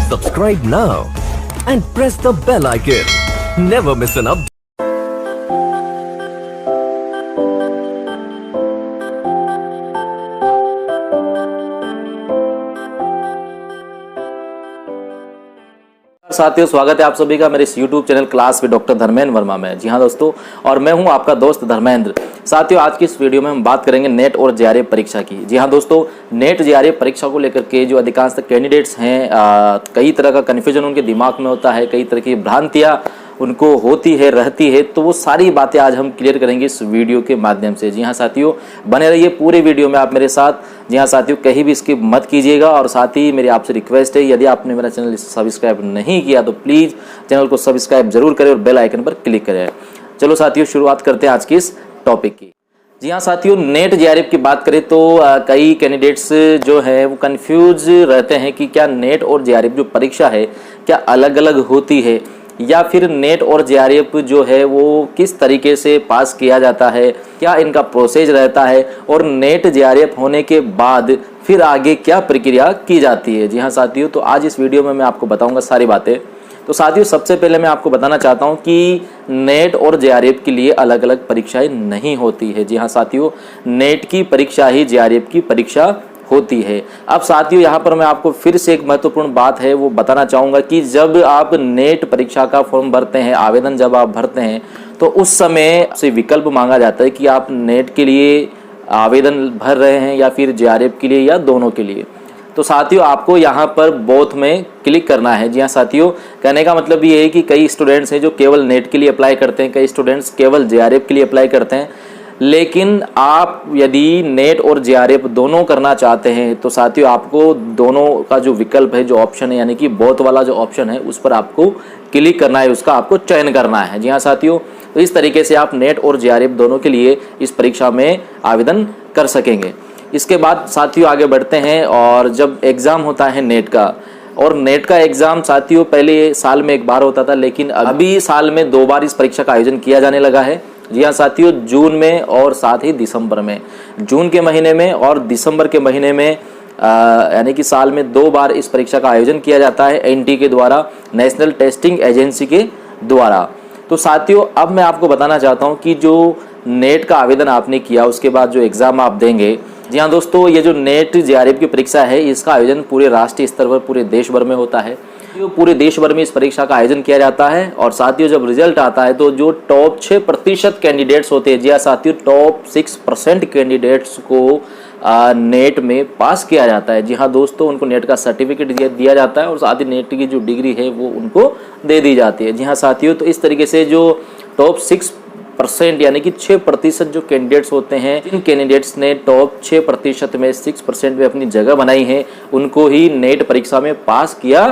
Subscribe now and press the bell icon. Never miss an update. साथियों, स्वागत है आप सभी का मेरे इस YouTube channel class with doctor Dharmendra Verma में। जी हाँ दोस्तों, और मैं हूं आपका दोस्त धर्मेंद्र। साथियों, आज की इस वीडियो में हम बात करेंगे नेट और जेआरएफ परीक्षा की। जी हाँ दोस्तों, नेट जेआरएफ परीक्षा को लेकर के जो अधिकांश कैंडिडेट्स हैं, कई तरह का कन्फ्यूजन उनके दिमाग में होता है, कई तरह की भ्रांतियाँ उनको होती है, रहती है, तो वो सारी बातें आज हम क्लियर करेंगे इस वीडियो के माध्यम से। जी हाँ साथियों, बने रहिए पूरे वीडियो में आप मेरे साथ। जी हाँ साथियों, कहीं भी स्किप मत कीजिएगा। और साथ ही मेरी आपसे रिक्वेस्ट है, यदि आपने मेरा चैनल सब्सक्राइब नहीं किया तो प्लीज़ चैनल को सब्सक्राइब जरूर करें और बेल आइकन पर क्लिक करें। चलो साथियों, शुरुआत करते हैं आज की इस टॉपिक की। जी हाँ साथियों, नेट जेआरएफ की बात करें तो कई कैंडिडेट्स जो है वो कंफ्यूज रहते हैं कि क्या नेट और जेआरएफ जो परीक्षा है क्या अलग अलग होती है, या फिर नेट और जेआरएफ जो है वो किस तरीके से पास किया जाता है, क्या इनका प्रोसेस रहता है, और नेट जेआरएफ होने के बाद फिर आगे क्या प्रक्रिया की जाती है। जी हाँ साथियों, तो आज इस वीडियो में मैं आपको बताऊंगा सारी बातें। तो साथियों, सबसे पहले मैं आपको बताना चाहता हूं कि नेट और जेआरएफ के लिए अलग अलग परीक्षाएं नहीं होती है। जी हाँ साथियों, नेट की परीक्षा ही जेआरएफ की परीक्षा होती है। अब साथियों, यहाँ पर मैं आपको फिर से एक महत्वपूर्ण बात है वो बताना चाहूँगा कि जब आप नेट परीक्षा का फॉर्म भरते हैं, आवेदन जब आप भरते हैं, तो उस समय से विकल्प मांगा जाता है कि आप नेट के लिए आवेदन भर रहे हैं या फिर जेआरएफ के लिए, या दोनों के लिए। तो साथियों, आपको यहाँ पर बोथ में क्लिक करना है। जी हाँ साथियों, कहने का मतलब ये है कि कई स्टूडेंट्स हैं जो केवल नेट के लिए अप्लाई करते हैं, कई स्टूडेंट्स केवल जेआरएफ के लिए अप्लाई करते हैं। लेकिन आप यदि नेट और जेआरएफ दोनों करना चाहते हैं तो साथियों, आपको दोनों का जो विकल्प है, जो ऑप्शन है, यानी कि बोथ वाला जो ऑप्शन है, उस पर आपको क्लिक करना है, उसका आपको चयन करना है। जी हाँ साथियों, तो इस तरीके से आप नेट और जेआरएफ दोनों के लिए इस परीक्षा में आवेदन कर सकेंगे। इसके बाद साथियों आगे बढ़ते हैं, और जब एग्ज़ाम होता है नेट का, और नेट का एग्ज़ाम साथियों पहले साल में एक बार होता था, लेकिन अभी साल में 2 बार इस परीक्षा का आयोजन किया जाने लगा है। जी हाँ साथियों, जून में और साथ ही दिसंबर में। जून के महीने में और दिसंबर के महीने में यानी कि साल में 2 बार इस परीक्षा का आयोजन किया जाता है एनटी के द्वारा, नेशनल टेस्टिंग एजेंसी के द्वारा। तो साथियों, अब मैं आपको बताना चाहता हूँ कि जो नेट का आवेदन आपने किया, उसके बाद जो एग्ज़ाम आप देंगे। जी हाँ दोस्तों, ये जो नेट जेआरएफ की परीक्षा है, इसका आयोजन पूरे राष्ट्रीय स्तर पर पूरे देश भर में होता है। पूरे देश भर में इस परीक्षा का आयोजन किया जाता है। और साथियों, जब रिजल्ट आता है तो जो टॉप 6% कैंडिडेट्स होते हैं, जी हाँ साथियों, टॉप 6% कैंडिडेट्स को नेट में पास किया जाता है। जी हाँ दोस्तों, उनको नेट का सर्टिफिकेट दिया जाता है, और साथ ही नेट की जो डिग्री है वो उनको दे दी जाती है। जी हाँ साथियों, तो इस तरीके से जो टॉप 6% यानी कि 6% जो कैंडिडेट्स होते हैं, जिन कैंडिडेट्स ने टॉप 6% में 6% में अपनी जगह बनाई है, उनको ही नेट परीक्षा में पास किया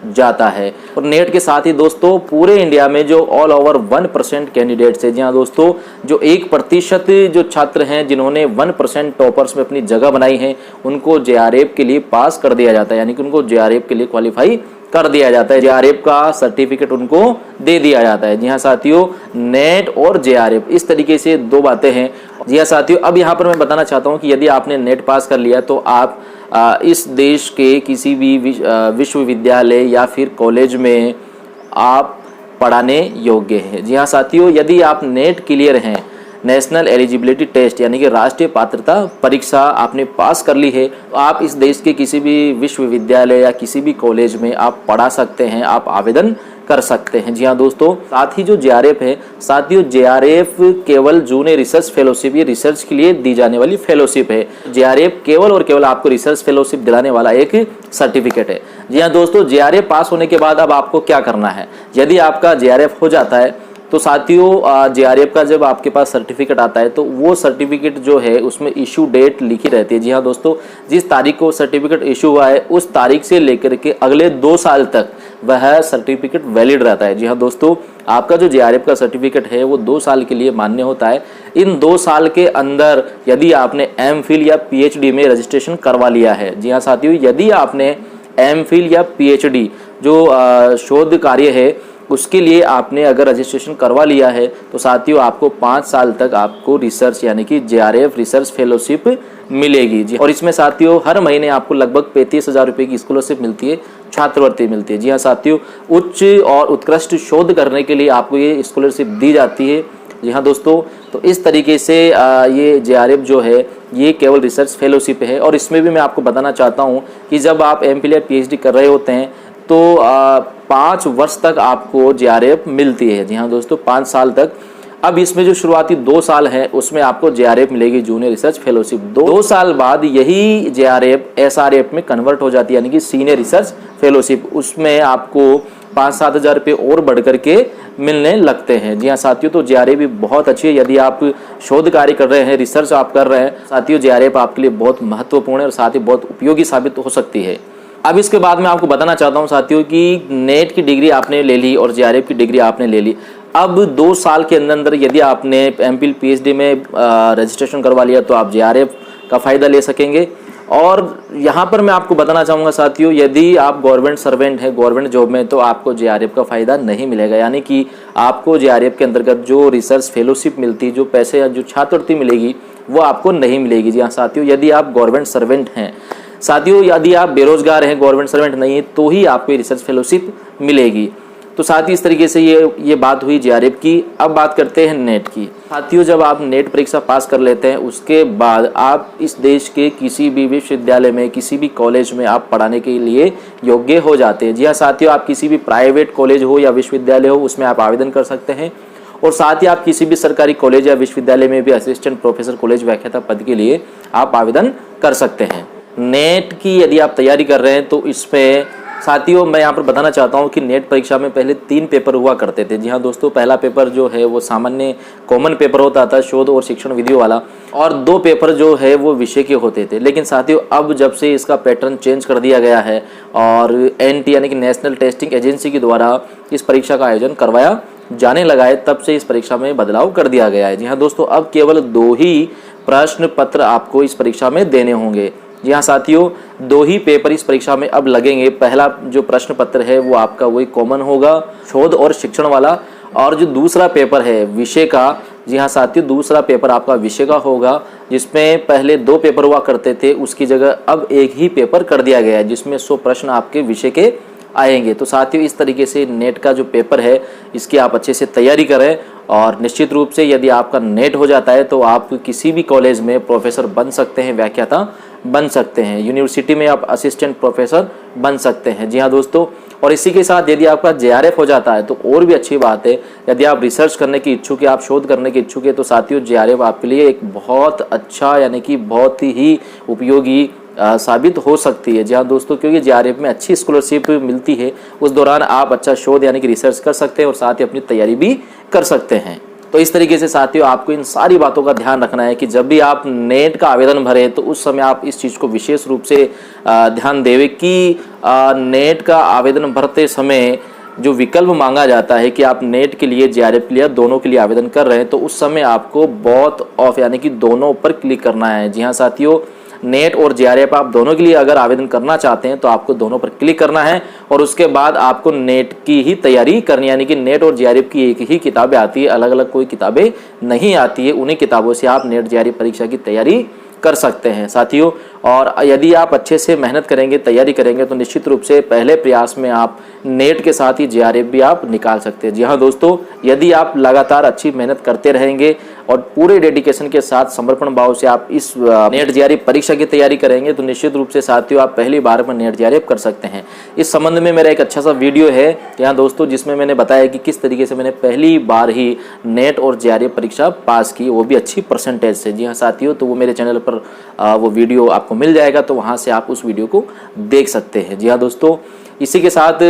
जाता है। और नेट के साथ ही दोस्तों पूरे इंडिया में जो ऑल ओवर 1% कैंडिडेट्स है, जी हाँ दोस्तों, जो 1% जो छात्र हैं जिन्होंने 1% टॉपर्स में अपनी जगह बनाई है, उनको जेआरएफ के लिए पास कर दिया जाता है, यानी कि उनको जेआरएफ के लिए क्वालिफाई कर दिया जाता है, जेआरएफ का सर्टिफिकेट उनको दे दिया जाता है। जी हाँ साथियों, नेट और जेआरएफ इस तरीके से 2 बातें हैं। जी हाँ साथियों, अब यहाँ पर मैं बताना चाहता हूँ कि यदि आपने नेट पास कर लिया तो आप इस देश के किसी भी विश्वविद्यालय या फिर कॉलेज में आप पढ़ाने योग्य हैं। जी हाँ साथियों, यदि आप नेट क्लियर हैं, नेशनल एलिजिबिलिटी टेस्ट यानी कि राष्ट्रीय पात्रता परीक्षा आपने पास कर ली है, तो आप इस देश के किसी भी विश्वविद्यालय या किसी भी कॉलेज में आप पढ़ा सकते हैं, आप आवेदन कर सकते हैं। जी हाँ दोस्तों, साथ ही जो जेआरएफ है साथियों, जेआरएफ केवल जूनियर रिसर्च फेलोशिप, ये रिसर्च के लिए दी जाने वाली फेलोशिप है। जेआरएफ केवल और केवल आपको रिसर्च फेलोशिप दिलाने वाला एक सर्टिफिकेट है। जी हाँ दोस्तों, जेआरएफ पास होने के बाद अब आपको क्या करना है, यदि आपका जेआरएफ हो जाता है तो साथियों, जेआरएफ का जब आपके पास सर्टिफिकेट आता है तो वो सर्टिफिकेट जो है उसमें इशू डेट लिखी रहती है। जी हाँ दोस्तों, जिस तारीख को सर्टिफिकेट इशू हुआ है उस तारीख से लेकर के अगले 2 साल तक वह सर्टिफिकेट वैलिड रहता है। जी हाँ दोस्तों, आपका जो जेआरएफ का सर्टिफिकेट है वो 2 साल के लिए मान्य होता है। इन 2 साल के अंदर यदि आपने एमफिल या पीएचडी में रजिस्ट्रेशन करवा लिया है, जी हाँ साथियों, यदि आपने एमफिल या पीएचडी जो शोध कार्य है उसके लिए आपने अगर रजिस्ट्रेशन करवा लिया है तो साथियों आपको 5 साल तक आपको रिसर्च यानी कि जेआरएफ रिसर्च फेलोशिप मिलेगी जी। और इसमें साथियों हर महीने आपको लगभग 35,000 रुपये की स्कॉलरशिप मिलती है। छात्रवृत्ति मिलती है। जी हाँ साथियों, उच्च और उत्कृष्ट शोध करने के लिए आपको ये स्कॉलरशिप दी जाती है। जी हाँ दोस्तों, तो इस तरीके से ये JRF जो है ये केवल रिसर्च फेलोशिप है। और इसमें भी मैं आपको बताना चाहता हूँ कि जब आप MPhil या PhD कर रहे होते हैं तो 5 वर्ष तक आपको JRF मिलती है। जी हाँ दोस्तों, 5 साल तक। अब इसमें जो शुरुआती 2 साल है उसमें आपको JRF मिलेगी, जूनियर रिसर्च फेलोशिप। 2 साल बाद यही JRF SRF में कन्वर्ट हो जाती है, यानी कि सीनियर रिसर्च फेलोशिप। उसमें आपको 5-7 हज़ार रुपये और बढ़ करके मिलने लगते हैं। जी हाँ साथियों, तो JRF भी बहुत अच्छी है। यदि आप शोध कार्य कर रहे हैं, रिसर्च आप कर रहे हैं साथियों, JRF आपके लिए बहुत महत्वपूर्ण है और साथ ही बहुत उपयोगी साबित हो सकती है। अब इसके बाद मैं आपको बताना चाहता हूँ साथियों कि नेट की डिग्री आपने ले ली और JRF की डिग्री आपने ले ली। अब 2 साल के अंदर यदि आपने MPhil PhD में रजिस्ट्रेशन करवा लिया तो आप JRF का फ़ायदा ले सकेंगे। और यहाँ पर मैं आपको बताना चाहूँगा साथियों, यदि आप गवर्नमेंट सर्वेंट हैं, गवर्नमेंट जॉब में, तो आपको JRF का फ़ायदा नहीं मिलेगा। यानी कि आपको JRF के अंतर्गत जो रिसर्च फेलोशिप मिलती है, जो पैसे या जो छात्रवृत्ति मिलेगी, वो आपको नहीं मिलेगी। जी हाँ साथियों, यदि आप गवर्नमेंट सर्वेंट हैं। साथियों, यदि आप बेरोजगार हैं, गवर्नमेंट सर्वेंट नहीं है, तो ही आपको रिसर्च फेलोशिप मिलेगी। तो साथ ही इस तरीके से ये बात हुई JRF की। अब बात करते हैं नेट की। साथियों, जब आप नेट परीक्षा पास कर लेते हैं उसके बाद आप इस देश के किसी भी विश्वविद्यालय में, किसी भी कॉलेज में आप पढ़ाने के लिए योग्य हो जाते हैं। जी हाँ साथियों, आप किसी भी प्राइवेट कॉलेज हो या विश्वविद्यालय हो उसमें आप आवेदन कर सकते हैं। और साथ ही आप किसी भी सरकारी कॉलेज या विश्वविद्यालय में भी असिस्टेंट प्रोफेसर कॉलेज व्याख्याता पद के लिए आप आवेदन कर सकते हैं। नेट की यदि आप तैयारी कर रहे हैं तो इसमें साथियों मैं यहाँ पर बताना चाहता हूँ कि नेट परीक्षा में पहले 3 पेपर हुआ करते थे। जी हाँ दोस्तों, पहला पेपर जो है वो सामान्य कॉमन पेपर होता था, शोध और शिक्षण विधियों वाला, और 2 पेपर जो है वो विषय के होते थे। लेकिन साथियों अब जब से इसका पैटर्न चेंज कर दिया गया है और NT यानी कि नेशनल टेस्टिंग एजेंसी के द्वारा इस परीक्षा का आयोजन करवाया जाने लगा है, तब से इस परीक्षा में बदलाव कर दिया गया है। जी हाँ दोस्तों, अब केवल 2 ही प्रश्न पत्र आपको इस परीक्षा में देने होंगे। जी हाँ साथियों, 2 ही पेपर इस परीक्षा में अब लगेंगे। पहला जो प्रश्न पत्र है वो आपका वही कॉमन होगा, शोध और शिक्षण वाला, और जो दूसरा पेपर है विषय का, जी हाँ साथियों, दूसरा पेपर आपका विषय का होगा, जिसमें पहले 2 पेपर हुआ करते थे, उसकी जगह अब 1 ही पेपर कर दिया गया है, जिसमें 100 प्रश्न आपके विषय के आएंगे। तो साथियों इस तरीके से नेट का जो पेपर है इसकी आप अच्छे से तैयारी करें। और निश्चित रूप से यदि आपका नेट हो जाता है तो आप किसी भी कॉलेज में प्रोफेसर बन सकते हैं, व्याख्याता बन सकते हैं, यूनिवर्सिटी में आप असिस्टेंट प्रोफेसर बन सकते हैं। जी हाँ दोस्तों, और इसी के साथ यदि आपका JRF हो जाता है तो और भी अच्छी बात है। यदि आप रिसर्च करने की इच्छुक है, आप शोध करने के इच्छुक है, तो साथियों JRF आपके लिए एक बहुत अच्छा यानी कि बहुत ही उपयोगी साबित हो सकती है। जी हाँ दोस्तों, क्योंकि JRF में अच्छी स्कॉलरशिप मिलती है, उस दौरान आप अच्छा शोध यानी कि रिसर्च कर सकते हैं और साथ ही अपनी तैयारी भी कर सकते हैं। तो इस तरीके से साथियों आपको इन सारी बातों का ध्यान रखना है कि जब भी आप नेट का आवेदन भरें तो उस समय आप इस चीज़ को विशेष रूप से ध्यान देवें कि नेट का आवेदन भरते समय जो विकल्प मांगा जाता है कि आप नेट के लिए, JRF के लिए, दोनों के लिए आवेदन कर रहे हैं, तो उस समय आपको बोथ ऑफ यानी कि दोनों पर क्लिक करना है। जी हाँ साथियों, नेट और JRF आप दोनों के लिए अगर आवेदन करना चाहते हैं तो आपको दोनों पर क्लिक करना है और उसके बाद आपको नेट की ही तैयारी करनी है। यानी कि नेट और JRF की एक ही किताबें आती है, अलग अलग कोई किताबें नहीं आती है। उन्हीं किताबों से आप नेट JRF परीक्षा की तैयारी कर सकते हैं साथियों। और यदि आप अच्छे से मेहनत करेंगे, तैयारी करेंगे, तो निश्चित रूप से पहले प्रयास में आप नेट के साथ ही JRF भी आप निकाल सकते हैं। जी हाँ दोस्तों, यदि आप लगातार अच्छी मेहनत करते रहेंगे और पूरे डेडिकेशन के साथ, समर्पण भाव से आप इस नेट JRF परीक्षा की तैयारी करेंगे तो निश्चित रूप से साथियों आप पहली बार में नेट JRF कर सकते हैं। इस संबंध में मेरा एक अच्छा सा वीडियो है यहाँ दोस्तों, जिसमें मैंने बताया कि किस तरीके से मैंने पहली बार ही नेट और JRF परीक्षा पास की, वो भी अच्छी परसेंटेज से। जी हाँ साथियों, तो वो मेरे चैनल पर वो वीडियो आपको मिल जाएगा, तो वहाँ से आप उस वीडियो को देख सकते हैं। जी हाँ दोस्तों, इसी के साथ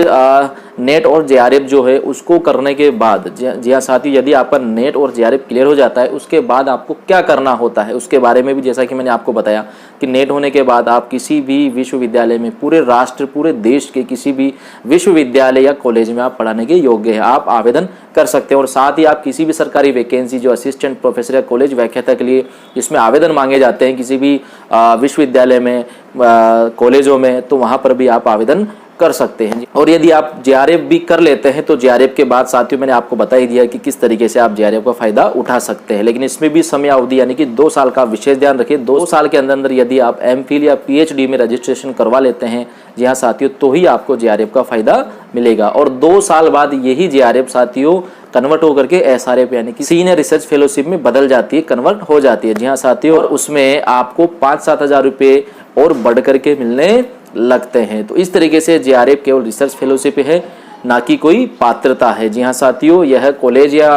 नेट और JRF जो है उसको करने के बाद, जी हाँ साथियों, यदि आपका नेट और JRF क्लियर हो जाता है उसके बाद आपको क्या करना होता है उसके बारे में भी जैसा कि मैंने आपको बताया कि नेट होने के बाद आप किसी भी विश्वविद्यालय में, पूरे राष्ट्र, पूरे देश के किसी भी विश्वविद्यालय या कॉलेज में आप पढ़ाने के योग्य हैं, आप आवेदन कर सकते हैं। और साथ ही आप किसी भी सरकारी वैकेंसी जो असिस्टेंट प्रोफेसर या कॉलेज व्याख्याता के लिए जिसमें आवेदन मांगे जाते हैं किसी भी विश्वविद्यालय में, कॉलेजों में, तो वहाँ पर भी आप आवेदन कर सकते हैं। और यदि आप जेआरएफ भी कर लेते हैं तो जेआरएफ के बाद साथियों मैंने आपको बता ही दिया कि किस तरीके से आप जेआरएफ का फायदा उठा सकते हैं, लेकिन इसमें भी समय अवधि यानी कि 2 साल का विशेष ध्यान रखिए। 2 साल के अंदर यदि आप एमफिल या पीएचडी में रजिस्ट्रेशन करवा लेते हैं, जी हाँ साथियों, तो ही आपको जेआरएफ का फायदा मिलेगा। और 2 साल बाद यही जेआरएफ साथियों कन्वर्ट होकर के एसआरएफ यानी कि सीनियर रिसर्च फेलोशिप में बदल जाती है, कन्वर्ट हो जाती है। जी हाँ साथियों, और उसमें आपको 5-7 हज़ार रुपये और बढ़ करके मिलने लगते हैं। तो इस तरीके से जेआरएफ केवल रिसर्च फेलोशिप है, ना कि कोई पात्रता है। जी हाँ साथियों, यह कॉलेज या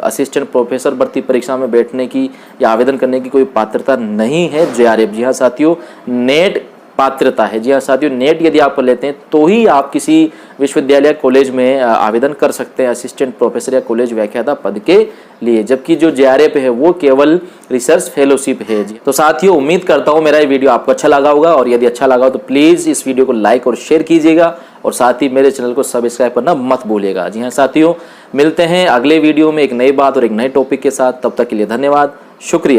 असिस्टेंट प्रोफेसर भर्ती परीक्षा में बैठने की या आवेदन करने की कोई पात्रता नहीं है जेआरएफ। जी हाँ साथियों, नेट पात्रता है। जी हाँ साथियों, नेट यदि आप लेते हैं तो ही आप किसी विश्वविद्यालय कॉलेज में आवेदन कर सकते हैं असिस्टेंट प्रोफेसर या कॉलेज व्याख्याता पद के लिए, जबकि जो जेआरएफ है वो केवल रिसर्च फेलोशिप है। जी तो साथियों, उम्मीद करता हूँ मेरा ये वीडियो आपको अच्छा लगा होगा, और यदि अच्छा लगा हो तो प्लीज़ इस वीडियो को लाइक और शेयर कीजिएगा, और साथ ही मेरे चैनल को सब्सक्राइब करना मत भूलिएगा। जी हाँ साथियों, मिलते हैं अगले वीडियो में एक नई बात और एक नए टॉपिक के साथ। तब तक के लिए धन्यवाद, शुक्रिया।